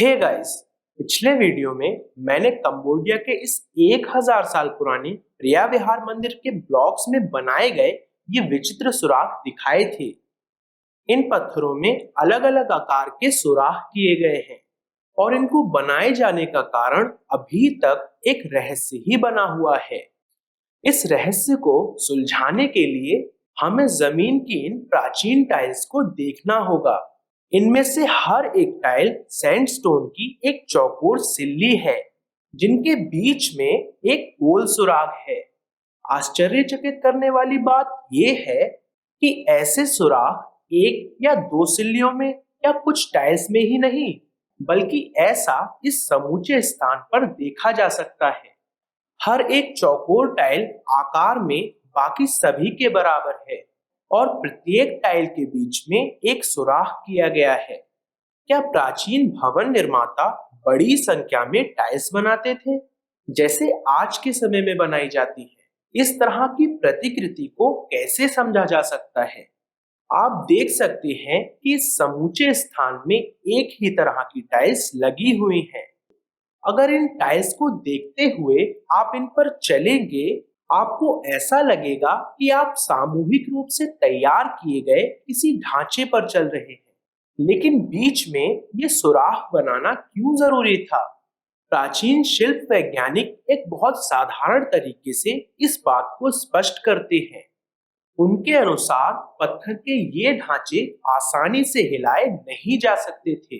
Hey guys, पिछले video में मैंने कंबोडिया के इस 1000 साल पुराने प्रिया विहार मंदिर के ब्लॉक्स में बनाए गए ये विचित्र सुराख दिखाए थे। इन पत्थरों में अलग अलग आकार के सुराख किए गए हैं और इनको बनाए जाने का कारण अभी तक एक रहस्य ही बना हुआ है। इस रहस्य को सुलझाने के लिए हमें जमीन की इन प्राचीन टाइल्स को देखना होगा। इनमें से हर एक टाइल सैंडस्टोन की एक चौकोर सिल्ली है जिनके बीच में एक गोल सुराख है। आश्चर्यचकित करने वाली बात यह है कि ऐसे सुराख एक या दो सिल्लियों में या कुछ टाइल्स में ही नहीं, बल्कि ऐसा इस समूचे स्थान पर देखा जा सकता है। हर एक चौकोर टाइल आकार में बाकी सभी के बराबर है और प्रत्येक टाइल के बीच में एक सुराख किया गया है। क्या प्राचीन भवन निर्माता बड़ी संख्या में टाइल्स बनाते थे, जैसे आज के समय में बनाई जाती है? इस तरह की प्रतिकृति को कैसे समझा जा सकता है? आप देख सकते हैं कि इस समूचे स्थान में एक ही तरह की टाइल्स लगी हुई हैं। अगर इन टाइल्स को देखते हुए आप इन पर चलेंगे, आपको ऐसा लगेगा कि आप सामूहिक रूप से तैयार किए गए किसी ढांचे पर चल रहे हैं। लेकिन बीच में ये सुराख बनाना क्यों जरूरी था? प्राचीन शिल्प वैज्ञानिक एक बहुत साधारण तरीके से इस बात को स्पष्ट करते हैं। उनके अनुसार पत्थर के ये ढांचे आसानी से हिलाए नहीं जा सकते थे,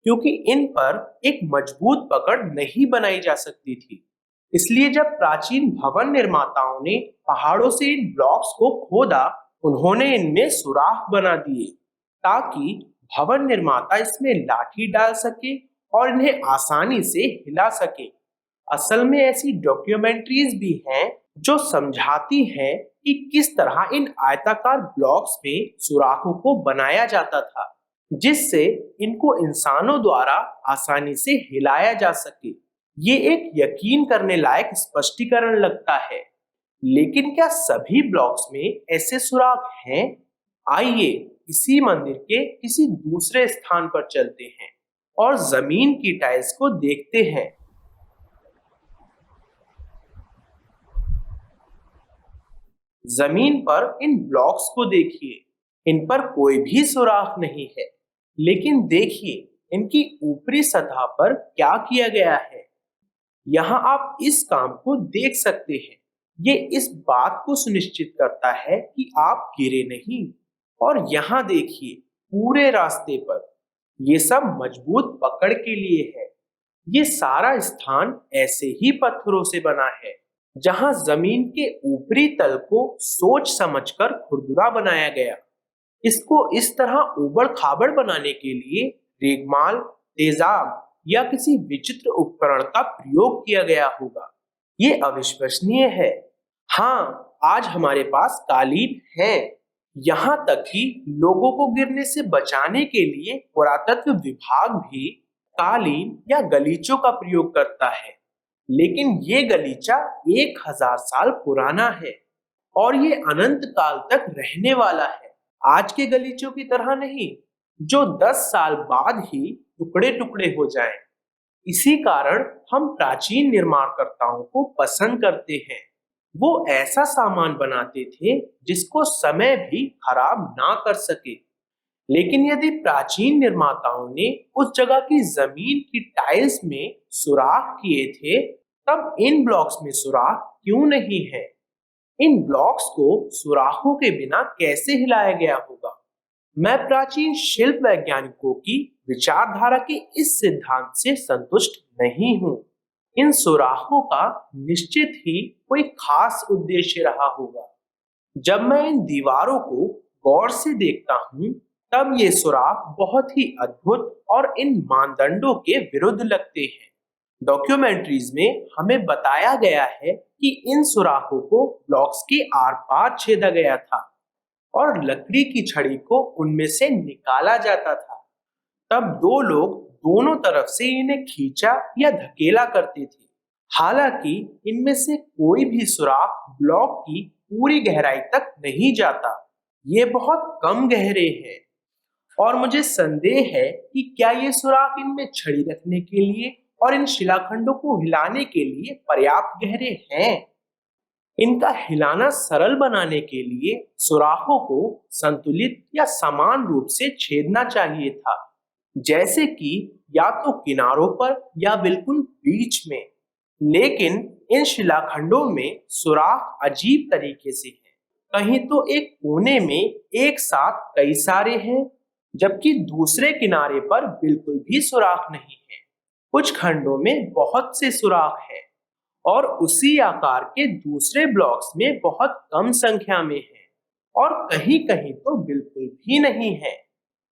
क्योंकि इन पर एक मजबूत पकड़ नहीं बनाई जा सकती थी। इसलिए जब प्राचीन भवन निर्माताओं ने पहाड़ों से इन ब्लॉक्स को खोदा, उन्होंने इनमें सुराख बना दिए ताकि भवन निर्माता इसमें लाठी डाल सके और इन्हें आसानी से हिला सके। असल में ऐसी डॉक्यूमेंट्रीज भी हैं जो समझाती हैं कि किस तरह इन आयताकार ब्लॉक्स में सुराखों को बनाया जाता था, जिससे इनको इंसानों द्वारा आसानी से हिलाया जा सके। ये एक यकीन करने लायक स्पष्टीकरण लगता है। लेकिन क्या सभी ब्लॉक्स में ऐसे सुराख हैं? आइए इसी मंदिर के किसी दूसरे स्थान पर चलते हैं और जमीन की टाइल्स को देखते हैं। जमीन पर इन ब्लॉक्स को देखिए, इन पर कोई भी सुराख नहीं है। लेकिन देखिए इनकी ऊपरी सतह पर क्या किया गया है। यहाँ आप इस काम को देख सकते हैं। ये इस बात को सुनिश्चित करता है कि आप गिरे नहीं। और यहाँ देखिए, पूरे रास्ते पर ये सब मजबूत पकड़ के लिए है। ये सारा स्थान ऐसे ही पत्थरों से बना है, जहां जमीन के ऊपरी तल को सोच समझकर खुरदुरा बनाया गया। इसको इस तरह ऊबड़ खाबड़ बनाने के लिए रेगमाल, तेजाब या किसी विचित्र उपकरण का प्रयोग किया गया होगा। ये अविश्वसनीय है। हाँ, आज हमारे पास कालीन है। यहाँ तक कि लोगों को गिरने से बचाने के लिए पुरातत्व विभाग भी कालीन या गलीचों का प्रयोग करता है। लेकिन ये गलीचा 1000 साल पुराना है और ये अनंत काल तक रहने वाला है। आज के गलीचों की तरह नहीं, जो 10 साल बाद ही टुकड़े टुकड़े हो जाएं। इसी कारण हम प्राचीन निर्माणकर्ताओं को पसंद करते हैं। वो ऐसा सामान बनाते थे जिसको समय भी खराब ना कर सके। लेकिन यदि प्राचीन निर्माताओं ने उस जगह की जमीन की टाइल्स में सुराख किए थे, तब इन ब्लॉक्स में सुराख क्यों नहीं है? इन ब्लॉक्स को सुराखों के बिना कैसे हिलाया गया होगा? मैं प्राचीन शिल्प वैज्ञानिकों की विचारधारा के इस सिद्धांत से संतुष्ट नहीं हूं। इन सुराखों का निश्चित ही कोई खास उद्देश्य रहा होगा। जब मैं इन दीवारों को गौर से देखता हूं, तब ये सुराख बहुत ही अद्भुत और इन मानदंडों के विरुद्ध लगते हैं। डॉक्यूमेंट्रीज में हमें बताया गया है कि इन सुराखों को ब्लॉक्स के आर पार छेदा गया था और लकड़ी की छड़ी को उनमें से निकाला जाता था। तब दो लोग दोनों तरफ से इन्हें खींचा या धकेला करते थे। हालांकि इनमें से कोई भी सुराख ब्लॉक की पूरी गहराई तक नहीं जाता। ये बहुत कम गहरे हैं। और मुझे संदेह है कि क्या ये सुराख इनमें छड़ी रखने के लिए और इन शिलाखंडों को हिलाने के लिए पर्याप्त गहरे हैं। इनका हिलाना सरल बनाने के लिए सुराखों को संतुलित या समान रूप से छेदना चाहिए था, जैसे कि या तो किनारों पर या बिल्कुल बीच में। लेकिन इन शिलाखंडों में सुराख अजीब तरीके से हैं। कहीं तो एक कोने में एक साथ कई सारे हैं, जबकि दूसरे किनारे पर बिल्कुल भी सुराख नहीं है। कुछ खंडों में बहुत से सुराख हैं और उसी आकार के दूसरे ब्लॉक्स में बहुत कम संख्या में हैं, और कहीं-कहीं तो बिल्कुल भी नहीं है।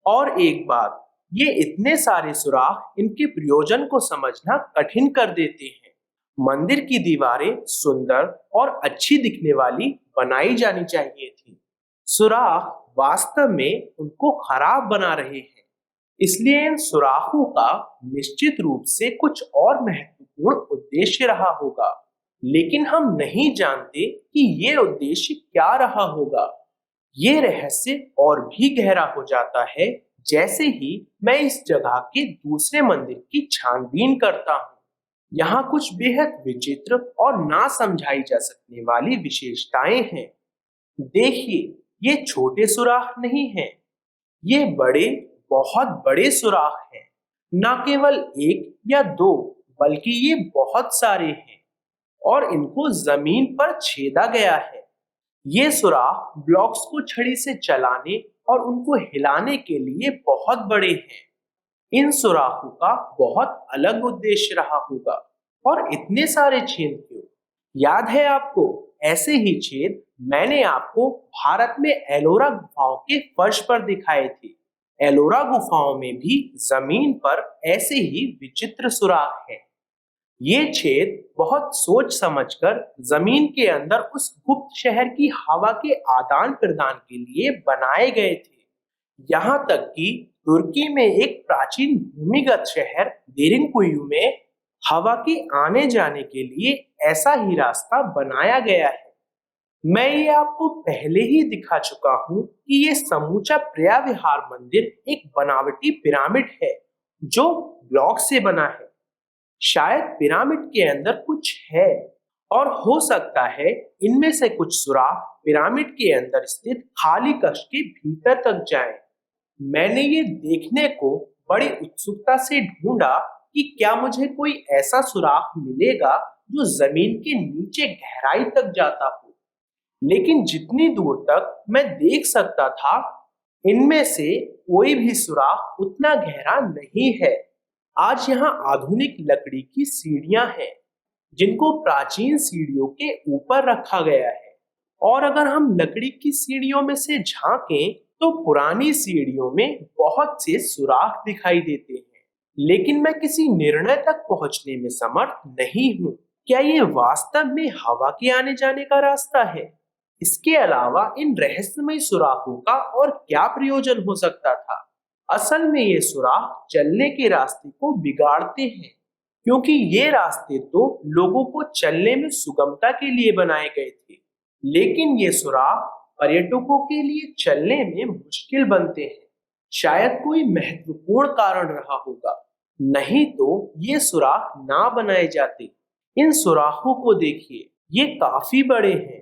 और एक बात, ये इतने सारे सुराख इनके प्रयोजन को समझना कठिन कर देते हैं। मंदिर की दीवारें सुंदर और अच्छी दिखने वाली बनाई जानी चाहिए थी। सुराख वास्तव में उनको खराब बना रहे हैं। इसलिए इन सुराखों का निश्चित रूप से कुछ और महत्वपूर्ण उद्देश्य रहा होगा, लेकिन हम नहीं जानते कि ये उद्देश्य क्या रहा होगा। ये रहस्य और भी गहरा हो जाता है जैसे ही मैं इस जगह के दूसरे मंदिर की छानबीन करता हूँ। यहाँ कुछ बेहद विचित्र और ना समझाई जा सकने वाली विशेषताएं हैं। देखिए, ये छोटे सुराख नहीं हैं, ये बड़े, बहुत बड़े सुराख हैं। न केवल एक या दो, बल्कि ये बहुत सारे हैं और इनको जमीन पर छेदा गया है। ये सुराख ब्लॉक्स को छड़ी से चलाने और उनको हिलाने के लिए बहुत बड़े हैं। इन सुराखों का बहुत अलग उद्देश्य रहा होगा। और इतने सारे छेद क्यों? याद है आपको, ऐसे ही छेद मैंने आपको भारत में एलोरा गुफाओं के फर्श पर दिखाए थे। एलोरा गुफाओं में भी जमीन पर ऐसे ही विचित्र सुराख हैं। ये छेद बहुत सोच समझकर जमीन के अंदर उस गुप्त शहर की हवा के आदान प्रदान के लिए बनाए गए थे। यहाँ तक कि तुर्की में एक प्राचीन भूमिगत शहर देरिनकुयु में हवा के आने जाने के लिए ऐसा ही रास्ता बनाया गया है। मैं ये आपको पहले ही दिखा चुका हूँ कि ये समूचा प्रिया विहार मंदिर एक बनावटी पिरामिड है जो ब्लॉक से बना है। शायद पिरामिड के अंदर कुछ है और हो सकता है इनमें से कुछ सुराख पिरामिड के अंदर स्थित खाली कक्ष के भीतर तक जाएं। मैंने ये देखने को बड़ी उत्सुकता से ढूंढा कि क्या मुझे कोई ऐसा सुराख मिलेगा जो जमीन के नीचे गहराई तक जाता हो। लेकिन जितनी दूर तक मैं देख सकता था, इनमें से कोई भी सुराख उतना गहरा नहीं है। आज यहाँ आधुनिक लकड़ी की सीढ़ियां हैं, जिनको प्राचीन सीढ़ियों के ऊपर रखा गया है। और अगर हम लकड़ी की सीढ़ियों में से झांकें, तो पुरानी सीढ़ियों में बहुत से सुराख दिखाई देते हैं, लेकिन मैं किसी निर्णय तक पहुंचने में समर्थ नहीं हूँ। क्या ये वास्तव में हवा के आने जाने का रास्ता है? इसके अलावा इन रहस्यमय सुराखों का और क्या प्रयोजन हो सकता था? असल में ये सुराख चलने के रास्ते को बिगाड़ते हैं, क्योंकि ये रास्ते तो लोगों को चलने में सुगमता के लिए बनाए गए थे, लेकिन ये सुराख पर्यटकों के लिए चलने में मुश्किल बनते हैं। शायद कोई महत्वपूर्ण कारण रहा होगा, नहीं तो ये सुराख ना बनाए जाते। इन सुराखों को देखिए, ये काफी बड़े हैं,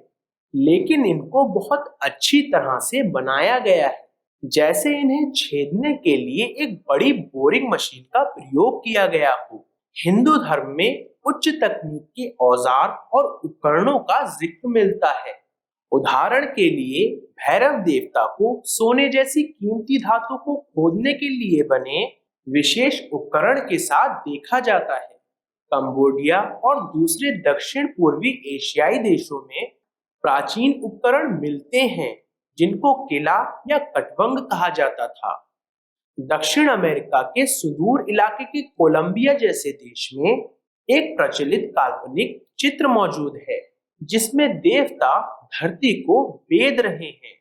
लेकिन इनको बहुत अच्छी तरह से बनाया गया है, जैसे इन्हें छेदने के लिए एक बड़ी बोरिंग मशीन का प्रयोग किया गया हो। हिंदू धर्म में उच्च तकनीक के औजार और उपकरणों का जिक्र मिलता है। उदाहरण के लिए भैरव देवता को सोने जैसी कीमती धातु को खोदने के लिए बने विशेष उपकरण के साथ देखा जाता है। कंबोडिया और दूसरे दक्षिण पूर्वी एशियाई देशों में प्राचीन उपकरण मिलते हैं, जिनको किला या कटवंग कहा जाता था। दक्षिण अमेरिका के सुदूर इलाके के कोलंबिया जैसे देश में एक प्रचलित काल्पनिक चित्र मौजूद है, जिसमें देवता धरती को बेद रहे हैं।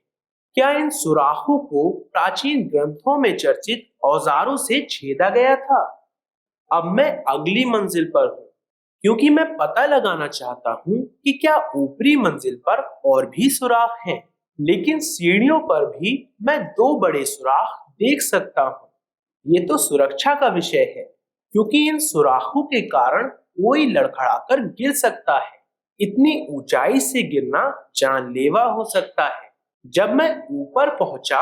क्या इन सुराखों को प्राचीन ग्रंथों में चर्चित औजारों से छेदा गया था? अब मैं अगली मंजिल पर हूँ, क्योंकि मैं पता लगाना चाहता हूँ कि क्या ऊपरी मंजिल पर और भी सुराख हैं। लेकिन सीढ़ियों पर भी मैं दो बड़े सुराख देख सकता हूँ। ये तो सुरक्षा का विषय है, क्योंकि इन सुराखों के कारण कोई लड़खड़ाकर गिर सकता है। इतनी ऊंचाई से गिरना जानलेवा हो सकता है। जब मैं ऊपर पहुंचा,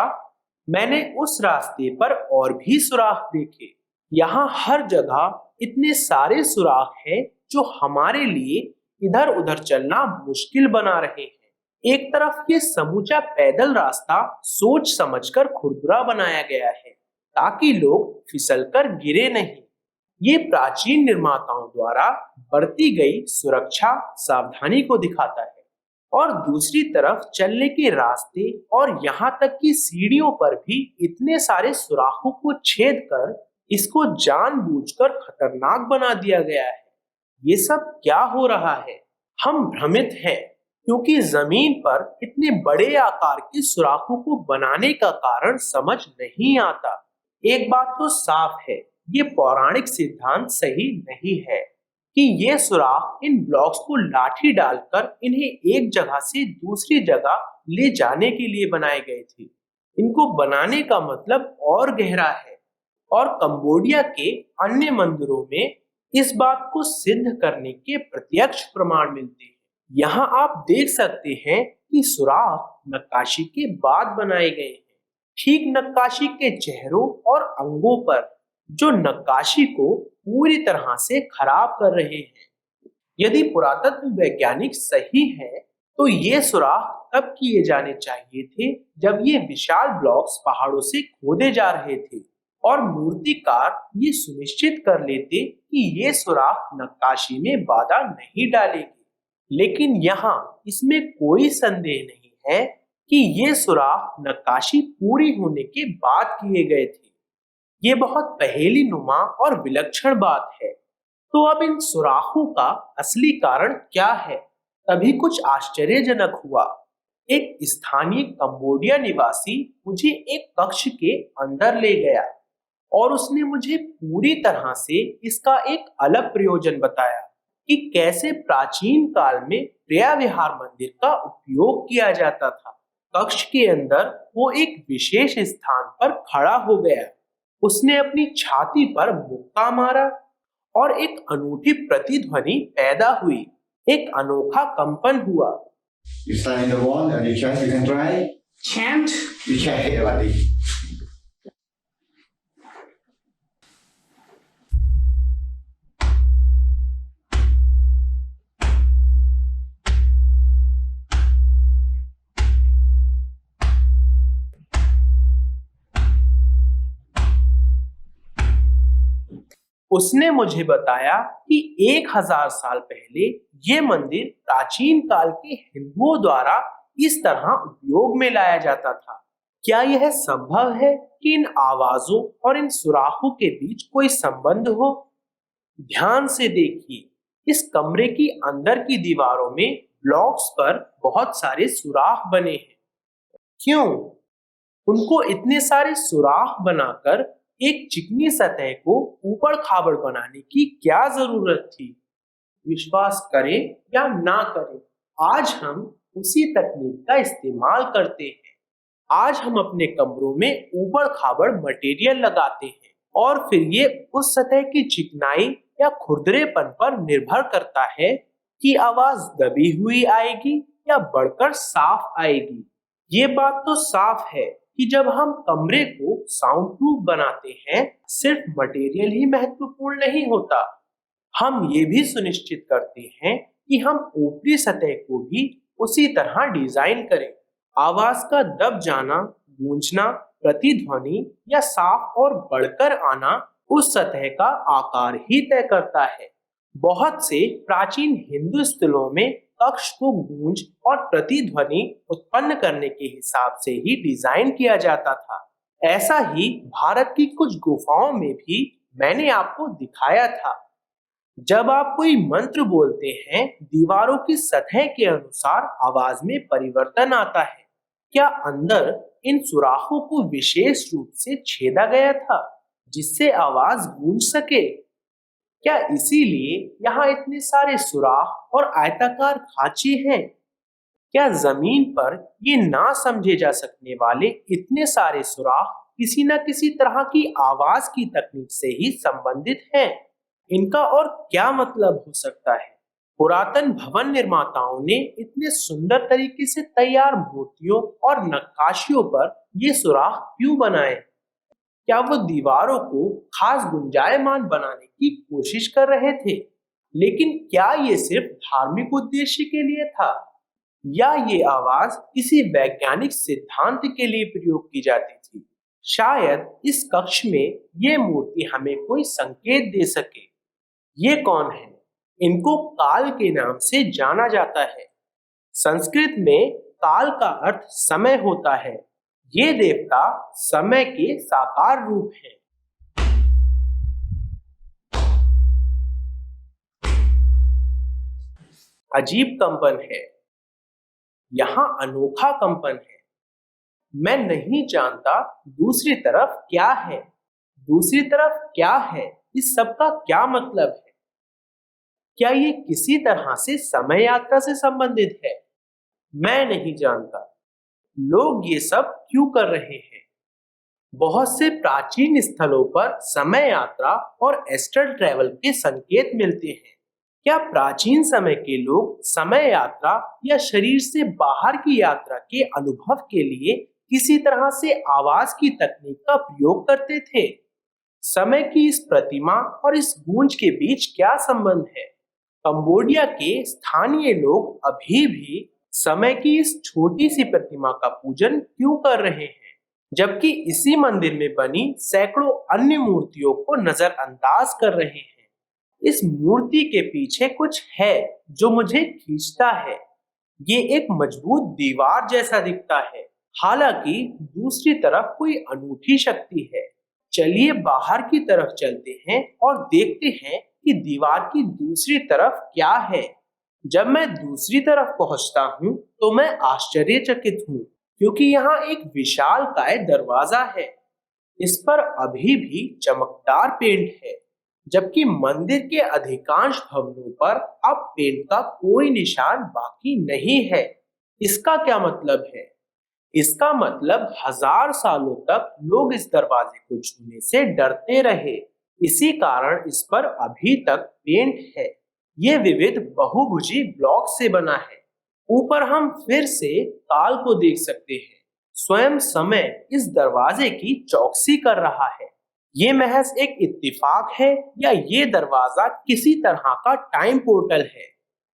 मैंने उस रास्ते पर और भी सुराख देखे। यहाँ हर जगह इतने सारे सुराख हैं जो हमारे लिए इधर उधर चलना मुश्किल बना रहे हैं। एक तरफ ये समूचा पैदल रास्ता सोच समझकर खुरदुरा बनाया गया है, ताकि लोग फिसलकर गिरे नहीं। ये प्राचीन निर्माताओं द्वारा बरती गई सुरक्षा सावधानी को दिखाता है। और दूसरी तरफ चलने के रास्ते और यहाँ तक कि सीढ़ियों पर भी इतने सारे सुराखों को छेद कर इसको जानबूझकर खतरनाक बना दिया गया है। ये सब क्या हो रहा है? हम भ्रमित हैं, क्योंकि जमीन पर इतने बड़े आकार के सुराखों को बनाने का कारण समझ नहीं आता। एक बात तो साफ है, ये पौराणिक सिद्धांत सही नहीं है कि ये सुराख इन ब्लॉक्स को लाठी डालकर इन्हें एक जगह से दूसरी जगह ले जाने के लिए बनाए गए थे। इनको बनाने का मतलब और गहरा है, और कंबोडिया के अन्य मंदिरों में इस बात को सिद्ध करने के प्रत्यक्ष प्रमाण मिलते हैं। यहाँ आप देख सकते हैं कि सुराख नक्काशी के बाद बनाए गए हैं, ठीक नक्काशी के चेहरों और अंगों पर, जो नक्काशी को पूरी तरह से खराब कर रहे हैं। यदि पुरातत्व वैज्ञानिक सही हैं, तो ये सुराख तब किए जाने चाहिए थे जब ये विशाल ब्लॉक्स पहाड़ों से खोदे जा रहे थे और मूर्तिकार ये सुनिश्चित कर लेते कि ये सुराख नक्काशी में बाधा नहीं डालेगी। लेकिन यहाँ इसमें कोई संदेह नहीं है कि ये सुराख नक्काशी पूरी होने के बाद किए गए थे। ये बहुत पहेली नुमा और विलक्षण बात है। तो अब इन सुराखों का असली कारण क्या है? तभी कुछ आश्चर्यजनक हुआ। एक स्थानीय कंबोडिया निवासी मुझे एक कक्ष के अंदर ले गया और उसने मुझे पूरी तरह से इसका एक अलग प्रयोजन बताया कि कैसे प्राचीन काल में प्रिया विहार मंदिर का उपयोग किया जाता था। कक्ष के अंदर वो एक विशेष स्थान पर खड़ा हो गया। उसने अपनी छाती पर मुक्का मारा और एक अनूठी प्रतिध्वनि पैदा हुई। एक अनोखा कंपन हुआ। You stand in the wall and you chant. You can try. Chant. You chant everybody. उसने मुझे बताया कि 1000 साल पहले ये मंदिर प्राचीन काल के हिंदुओं द्वारा इस तरह उपयोग में लाया जाता था। क्या यह संभव है कि इन आवाजों और इन सुराखों के बीच कोई संबंध हो? ध्यान से देखिए, इस कमरे की अंदर की दीवारों में ब्लॉक्स पर बहुत सारे सुराख बने हैं। क्यों? उनको इतने सारे सुराख बनाकर एक चिकनी सतह को ऊबड़ खाबड़ बनाने की क्या जरूरत थी? विश्वास करें या ना करें, आज हम उसी तकनीक का इस्तेमाल करते हैं। आज हम अपने कमरों में ऊबड़ खाबड़ मटेरियल लगाते हैं और फिर ये उस सतह की चिकनाई या खुरदरेपन पर निर्भर करता है कि आवाज दबी हुई आएगी या बढ़कर साफ आएगी। ये बात तो साफ है कि जब हम कमरे को साउंड प्रूफ बनाते हैं, सिर्फ मटेरियल ही महत्वपूर्ण नहीं होता। हम ये भी सुनिश्चित करते हैं कि हम ऊपरी सतह को भी उसी तरह डिजाइन करें। आवाज का दब जाना, गूंजना, प्रतिध्वनि या साफ और बढ़कर आना उस सतह का आकार ही तय करता है। बहुत से प्राचीन हिंदू स्थलों में कक्ष को गूंज और प्रतिध्वनि उत्पन्न करने के हिसाब से ही डिजाइन किया जाता था। ऐसा ही भारत की कुछ गुफाओं में भी मैंने आपको दिखाया था। जब आप कोई मंत्र बोलते हैं, दीवारों की सतह के अनुसार आवाज में परिवर्तन आता है। क्या अंदर इन सुराखों को विशेष रूप से छेदा गया था जिससे आवाज गूंज सके? क्या इसीलिए यहाँ इतने सारे सुराख और आयताकार खांचे हैं? क्या जमीन पर ये ना समझे जा सकने वाले इतने सारे सुराख किसी न किसी तरह की आवाज की तकनीक से ही संबंधित हैं? इनका और क्या मतलब हो सकता है? पुरातन भवन निर्माताओं ने इतने सुंदर तरीके से तैयार मूर्तियों और नक्काशियों पर ये सुराख क्यों बनाए? क्या वो दीवारों को खास गुंजायमान बनाने की कोशिश कर रहे थे? लेकिन क्या ये सिर्फ धार्मिक उद्देश्य के लिए था, या ये आवाज किसी वैज्ञानिक सिद्धांत के लिए प्रयोग की जाती थी? शायद इस कक्ष में ये मूर्ति हमें कोई संकेत दे सके। ये कौन है? इनको काल के नाम से जाना जाता है। संस्कृत में काल का अर्थ समय होता है। ये देवता समय के साकार रूप हैं। अजीब कंपन है, यहाँ अनोखा कंपन है। मैं नहीं जानता दूसरी तरफ क्या है। दूसरी तरफ क्या है? इस सब का क्या मतलब है? क्या ये किसी तरह से समय यात्रा से संबंधित है? मैं नहीं जानता। लोग ये सब क्यों कर रहे हैं? बहुत से प्राचीन स्थलों पर समय यात्रा और एस्ट्रल ट्रैवल के संकेत मिलते हैं। क्या प्राचीन समय के लोग समय यात्रा या शरीर से बाहर की यात्रा के अनुभव के लिए किसी तरह से आवाज की तकनीक का प्रयोग करते थे? समय की इस प्रतिमा और इस गूंज के बीच क्या संबंध है? कंबोडिया के स्थानीय लोग अभी भी समय की इस छोटी सी प्रतिमा का पूजन क्यों कर रहे हैं, जबकि इसी मंदिर में बनी सैकड़ों अन्य मूर्तियों को नजरअंदाज कर रहे हैं? इस मूर्ति के पीछे कुछ है जो मुझे खींचता है। ये एक मजबूत दीवार जैसा दिखता है, हालांकि दूसरी तरफ कोई अनूठी शक्ति है। चलिए बाहर की तरफ चलते हैं और देखते हैं कि दीवार की दूसरी तरफ क्या है। जब मैं दूसरी तरफ पहुंचता हूं तो मैं आश्चर्यचकित हूं, क्योंकि यहाँ एक विशालकाय दरवाजा है। इस पर अभी भी चमकदार पेंट है, जबकि मंदिर के अधिकांश भवनों पर अब पेंट का कोई निशान बाकी नहीं है। इसका क्या मतलब है? इसका मतलब 1000 सालों तक लोग इस दरवाजे को छूने से डरते रहे। इसी कारण इस पर अभी तक पेंट है। ये विविध बहुभुजी ब्लॉक से बना है। ऊपर हम फिर से काल को देख सकते हैं। स्वयं समय इस दरवाजे की चौकसी कर रहा है। ये महज एक इत्तेफाक है या ये दरवाजा किसी तरह का टाइम पोर्टल है?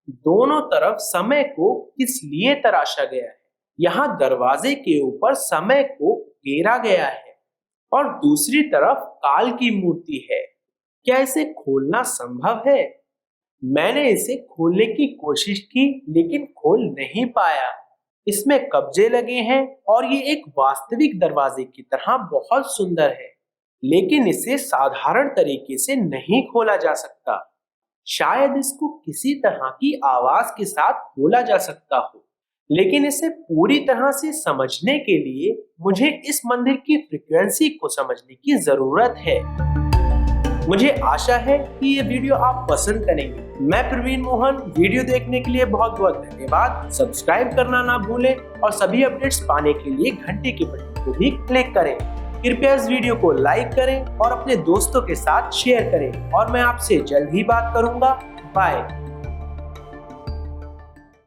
दोनों तरफ समय को किस लिए तराशा गया है? यहाँ दरवाजे के ऊपर समय को घेरा गया है और दूसरी तरफ काल की मूर्ति है। क्या इसे खोलना संभव है? मैंने इसे खोलने की कोशिश की, लेकिन खोल नहीं पाया। इसमें कब्जे लगे हैं और ये एक वास्तविक दरवाजे की तरह बहुत सुंदर है, लेकिन इसे साधारण तरीके से नहीं खोला जा सकता। शायद इसको किसी तरह की आवाज के साथ खोला जा सकता हो, लेकिन इसे पूरी तरह से समझने के लिए मुझे इस मंदिर की फ्रीक्वेंसी को समझने की जरूरत है। मुझे आशा है कि ये वीडियो आप पसंद करेंगे। मैं प्रवीण मोहन, वीडियो देखने के लिए बहुत बहुत धन्यवाद। सब्सक्राइब करना ना भूलें और सभी अपडेट्स पाने के लिए घंटे के बटन को भी क्लिक करें। कृपया इस वीडियो को लाइक करें और अपने दोस्तों के साथ शेयर करें और मैं आपसे जल्द ही बात करूंगा। बाय।